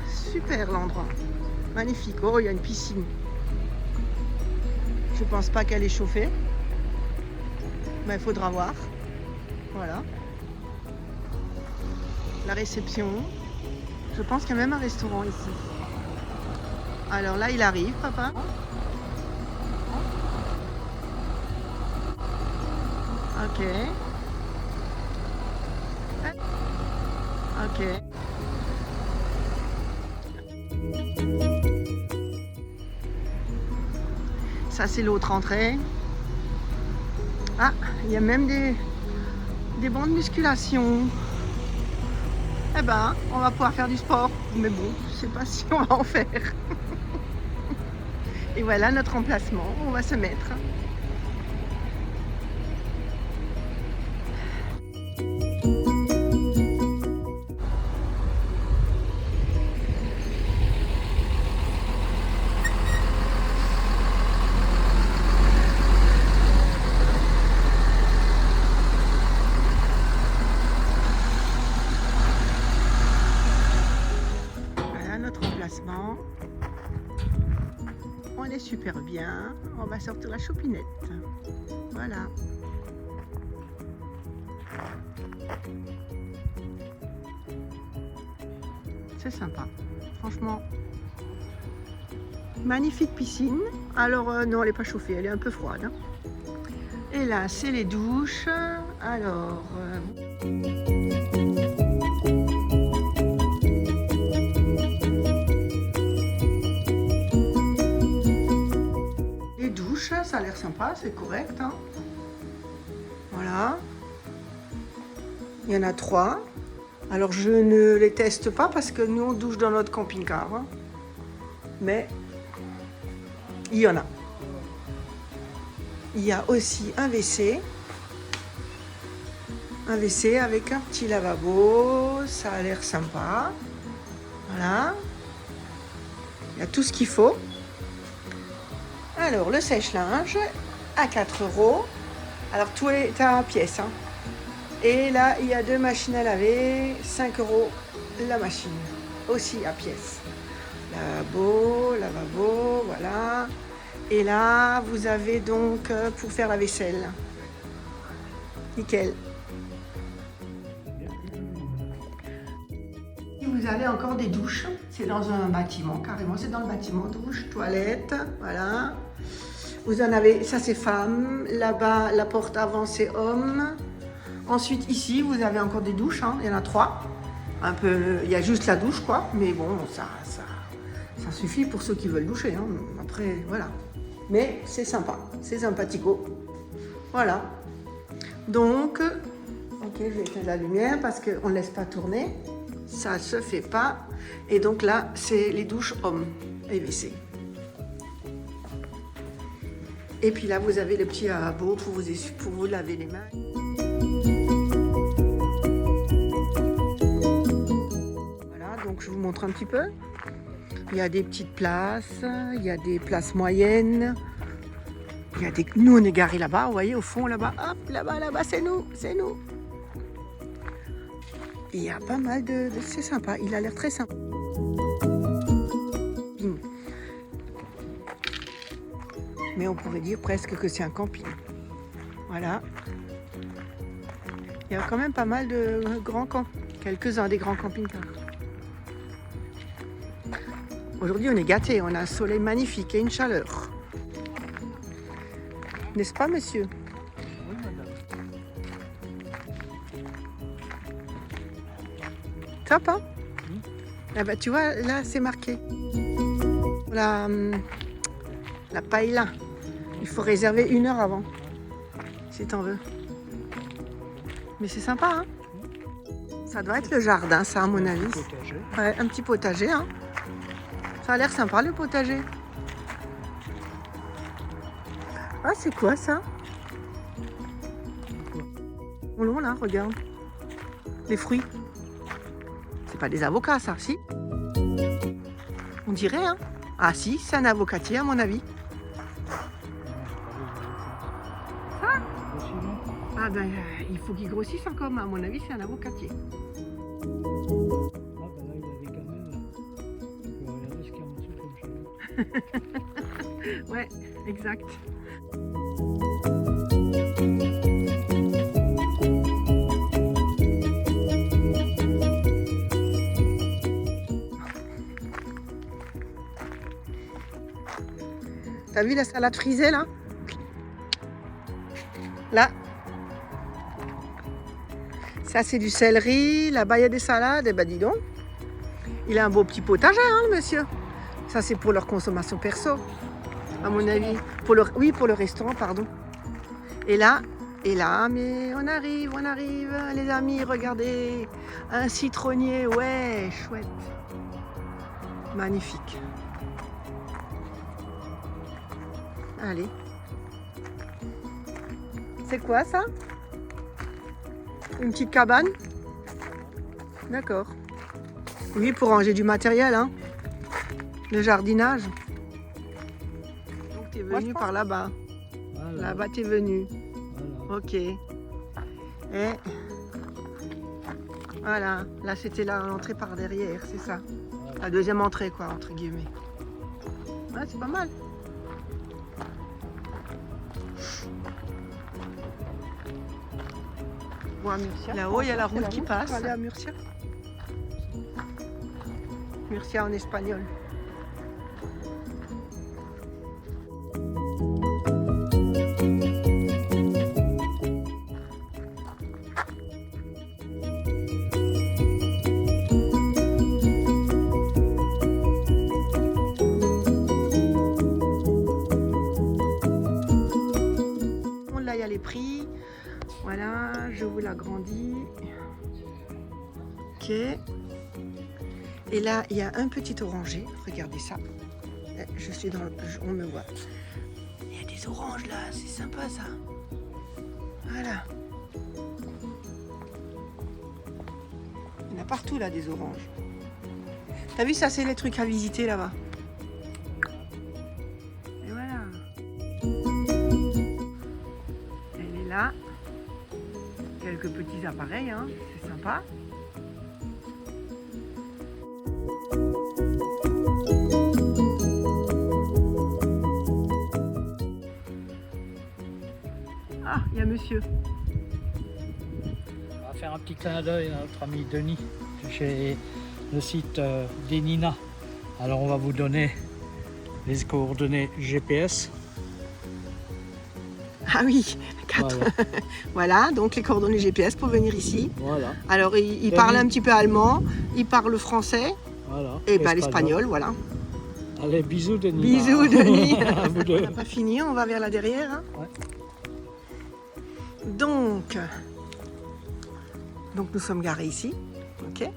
Super l'endroit. Magnifique. Oh, il y a une piscine. Je pense pas qu'elle est chauffée. Mais il faudra voir. Voilà. La réception. Je pense qu'il y a même un restaurant ici. Alors là, il arrive, papa. Ok. Ok. Ça, c'est l'autre entrée. Ah, il y a même des bancs de musculation. Eh ben, on va pouvoir faire du sport. Mais bon, je sais pas si on va en faire. Et voilà notre emplacement. On va se mettre. On est super bien. On va sortir la chopinette. Voilà. C'est sympa. Franchement. Magnifique piscine. Alors non, elle n'est pas chauffée. Elle est un peu froide. Hein. Et là, c'est les douches. Alors... ça a l'air sympa, c'est correct. Hein. Voilà. Il y en a 3. Alors je ne les teste pas parce que nous on douche dans notre camping-car. Hein. Mais il y en a. Il y a aussi un WC. Un WC avec un petit lavabo. Ça a l'air sympa. Voilà. Il y a tout ce qu'il faut. Alors, le sèche-linge à 4 €. Alors, tout est à pièce. Hein. Et là, il y a 2 machines à laver. 5 € la machine. Aussi à pièce. Lavabo, voilà. Et là, vous avez donc pour faire la vaisselle. Nickel. Vous avez encore des douches. C'est dans un bâtiment, carrément. C'est dans le bâtiment. Douche, toilette, voilà. Vous en avez, ça c'est femme, là-bas la porte avant c'est homme. Ensuite ici vous avez encore des douches, hein. Il y en a 3. Un peu, il y a juste la douche quoi, mais bon ça suffit pour ceux qui veulent doucher. Hein. Après voilà, mais c'est sympa, c'est sympathico. Voilà. Donc, ok, je vais éteindre la lumière parce qu'on ne laisse pas tourner, ça se fait pas. Et donc là c'est les douches hommes et WC. Et puis là, vous avez le petit lavabo pour vous laver les mains. Voilà, donc je vous montre un petit peu. Il y a des petites places, il y a des places moyennes. Il y a des... Nous, on est garés là-bas, vous voyez, au fond, là-bas. Hop, là-bas, c'est nous, c'est nous. Et il y a pas mal de... C'est sympa, il a l'air très sympa. Mais on pourrait dire presque que c'est un camping. Voilà. Il y a quand même pas mal de grands campings, quelques-uns des grands camping-cars. Aujourd'hui, on est gâtés, on a un soleil magnifique et une chaleur. N'est-ce pas, monsieur? Oui, madame. Top, hein? Ah bah, tu vois, là, c'est marqué. La paella. Il faut réserver 1 heure avant, si t'en veux. Mais c'est sympa, hein? Ça doit être le jardin, ça, à mon avis. Ouais, un petit potager, hein? Ça a l'air sympa, le potager. Ah, c'est quoi, ça? Oh non, là, regarde. Les fruits. C'est pas des avocats, ça, si? On dirait, hein? Ah si, c'est un avocatier, à mon avis. Ah ben, il faut qu'il grossisse encore, mais à mon avis, c'est un avocatier. Ah bah là il a des gamelles là. Tu peux regarder ce qu'il y a en dessous comme chez nous. Ouais, exact. T'as vu la salade frisée là? Là. Ça c'est du céleri, là-bas il y a des salades, et ben dis donc. Il a un beau petit potager hein le monsieur. Ça c'est pour leur consommation perso, à mon avis. Oui, pour le restaurant, pardon. Et là, mais on arrive, les amis, regardez. Un citronnier, ouais, chouette. Magnifique. Allez. C'est quoi ça? Une petite cabane? D'accord. Oui, pour ranger du matériel, hein. Le jardinage. Donc tu es venu par là-bas. Voilà. Là-bas tu es venu. Voilà. Ok. Et voilà. Là c'était l'entrée par derrière, c'est ça. Voilà. La deuxième entrée quoi, entre guillemets. Ouais, c'est pas mal. Là-haut, il y a la route qui passe. Aller à Murcia. Murcia en espagnol. Là, il y a les prix. Voilà, je vous l'agrandis. Ok. Et là, il y a un petit oranger. Regardez ça. Je suis dans... On me voit. Il y a des oranges là. C'est sympa ça. Voilà. Il y en a partout là des oranges. T'as vu ça, c'est les trucs à visiter là-bas. Et voilà. Elle est là. Quelques petits appareils, hein. C'est sympa. Ah, il y a monsieur. On va faire un petit clin d'œil à notre ami Denis chez le site d'Enina. Alors on va vous donner les coordonnées GPS. Ah oui, Voilà. voilà, donc les coordonnées GPS pour venir ici. Voilà. Alors il parle un petit peu allemand, il parle français Voilà. et ben l'espagnol, voilà. Allez, bisous Denis. Bisous Denis. À vous deux. On n'a pas fini, on va vers la derrière. Hein. Ouais. Donc nous sommes garés ici, ok.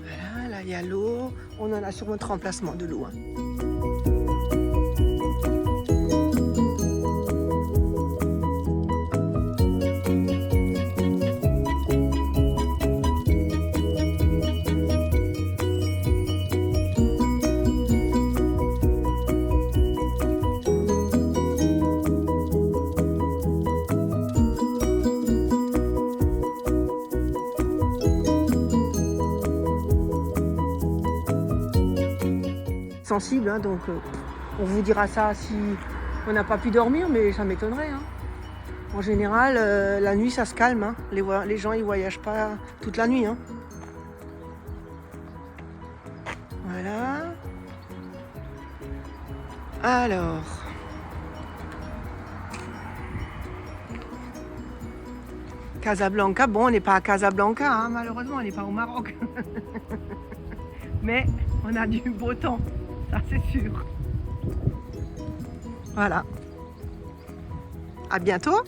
Voilà, là il y a l'eau, on en a sur notre emplacement de l'eau. Hein. Sensible, hein, donc on vous dira ça si on n'a pas pu dormir, mais ça m'étonnerait. Hein. En général, la nuit ça se calme. Hein. Les gens ils voyagent pas toute la nuit. Hein. Voilà. Alors. Casablanca, bon on n'est pas à Casablanca, hein, malheureusement on n'est pas au Maroc. Mais on a du beau temps. Ça c'est sûr. Voilà. À bientôt.